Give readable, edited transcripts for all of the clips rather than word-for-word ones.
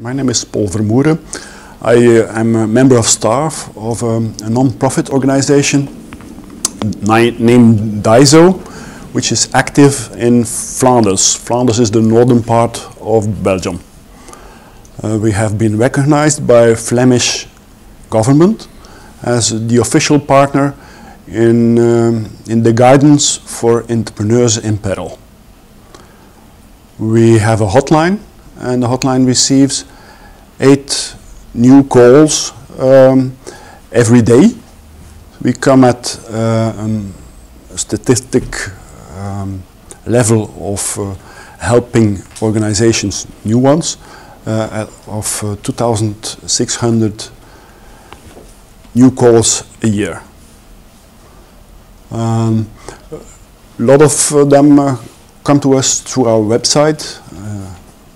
My name is Pol Vermoere. I am a member of staff of a non-profit organization named Dyzo, which is active in Flanders. Flanders is the northern part of Belgium. We have been recognized by Flemish government as the official partner in the guidance for entrepreneurs in peril. We have a hotline, and the hotline receives 8 new calls every day. We come at a statistic level of helping organizations, new ones, of 2,600 new calls a year. A lot of them come to us through our website.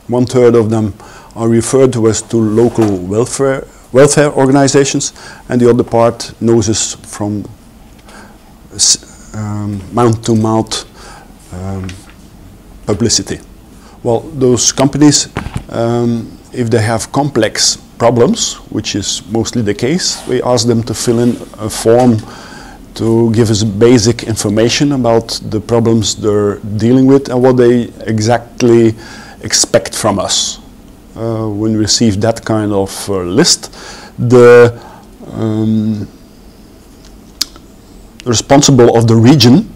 1/3 of them are referred to us to local welfare organizations, and the other part knows us from mouth-to-mouth publicity. Well, those companies, if they have complex problems, which is mostly the case, we ask them to fill in a form to give us basic information about the problems they're dealing with and what they exactly expect from us. When we receive that kind of list, the responsible of the region,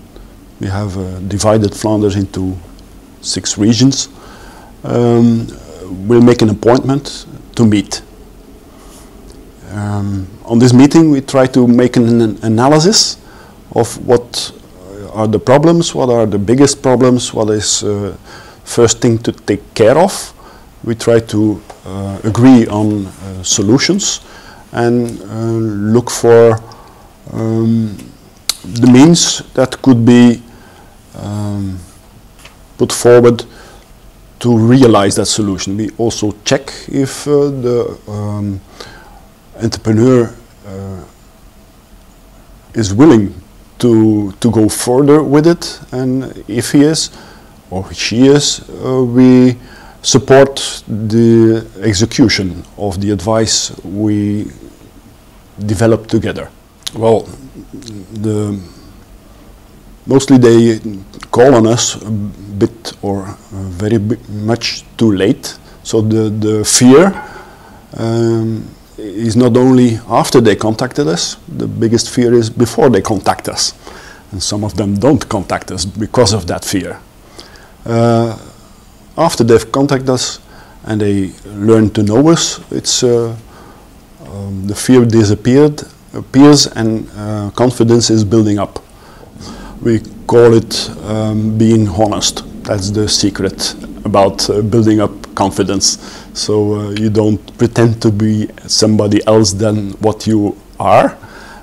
we have divided Flanders into 6 regions, will make an appointment to meet. On this meeting we try to make an analysis of what are the problems, what are the biggest problems, what is first thing to take care of. We try to agree on solutions and look for the means that could be put forward to realize that solution. We also check if the entrepreneur is willing to go further with it, and if he is or she is, we support the execution of the advice we develop together. Well, mostly they call on us a bit or very much too late. So the fear is not only after they contacted us, the biggest fear is before they contact us. And some of them don't contact us because of that fear. After they've contacted us and they learn to know us, it's the fear appears and confidence is building up. We call it being honest. That's the secret about building up confidence. So you don't pretend to be somebody else than what you are,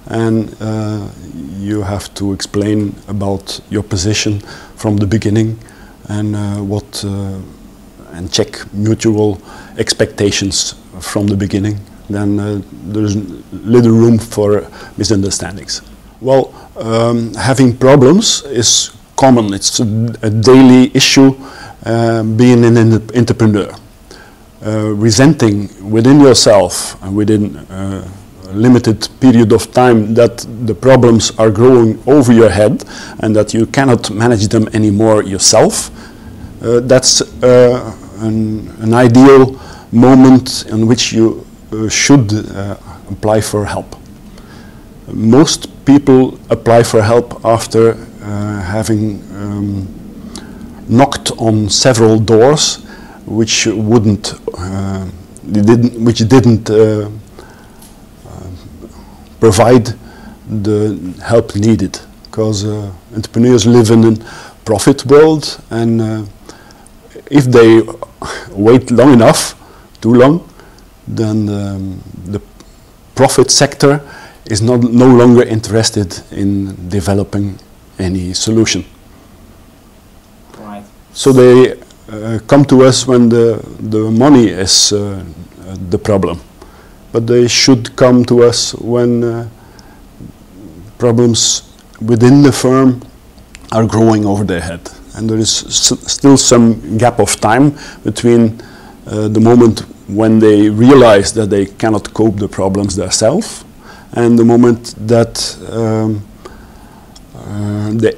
and you have to explain about your position from the beginning, and and check mutual expectations from the beginning. Then there's little room for misunderstandings. Well, having problems is common. It's a daily issue being an entrepreneur. Resenting within yourself and within a limited period of time that the problems are growing over your head and that you cannot manage them anymore yourself, that's an ideal moment in which you should apply for help. Most people apply for help after having knocked on several doors which didn't provide the help needed, because entrepreneurs live in a profit world, and if they wait long enough, too long, then the profit sector is no longer interested in developing any solution. Right. So they come to us when the money is the problem, but they should come to us when problems within the firm are growing over their head, and there is still some gap of time between the moment when they realize that they cannot cope the problems themselves, and the moment that they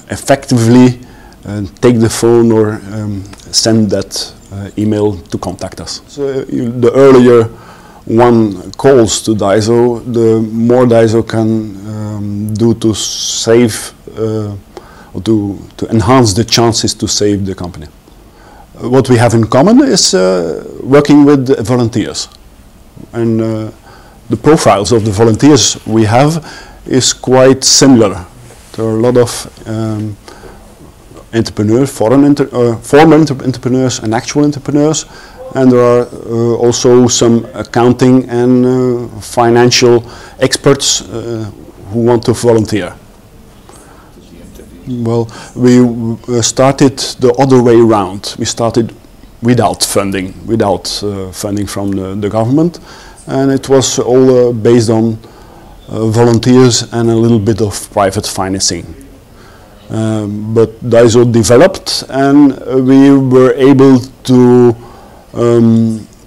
effectively take the phone or send that email to contact us. So the earlier one calls to Dyzo, the more Dyzo can do to save or to enhance the chances to save the company. What we have in common is working with volunteers, and the profiles of the volunteers we have is quite similar. There are a lot of entrepreneurs, former entrepreneurs and actual entrepreneurs, and there are also some accounting and financial experts who want to volunteer. Well, we started the other way around. We started without funding from the government, and it was all based on volunteers and a little bit of private financing. But Dyzo developed, and we were able to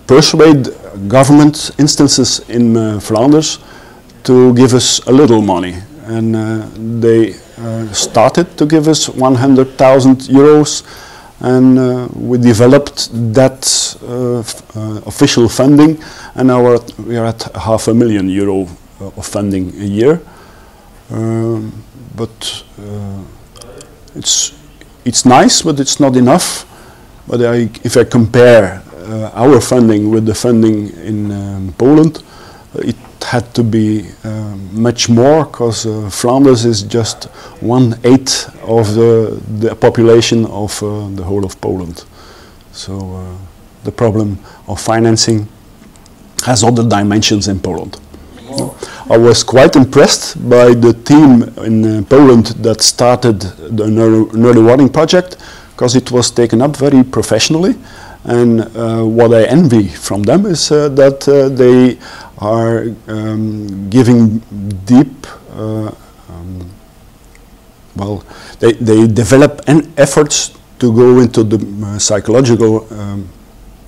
persuade government instances in Flanders to give us a little money, and they started to give us 100,000 euros, and we developed that official funding, and now we are at €500,000 of funding a year. But it's nice, but it's not enough. But if I compare our funding with the funding in Poland, it had to be much more, because Flanders is just 1/8 of the population of the whole of Poland. So the problem of financing has other dimensions in Poland. I was quite impressed by the team in Poland that started the Early Warning Project, because it was taken up very professionally. And what I envy from them is that they are giving deep, well, they develop efforts to go into the psychological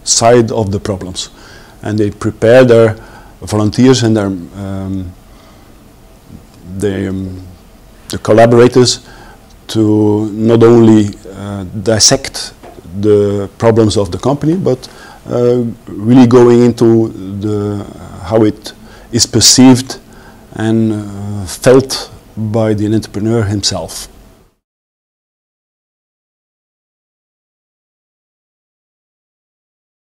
side of the problems. And they prepare their volunteers and the collaborators to not only dissect the problems of the company, but really going into how it is perceived and felt by the entrepreneur himself.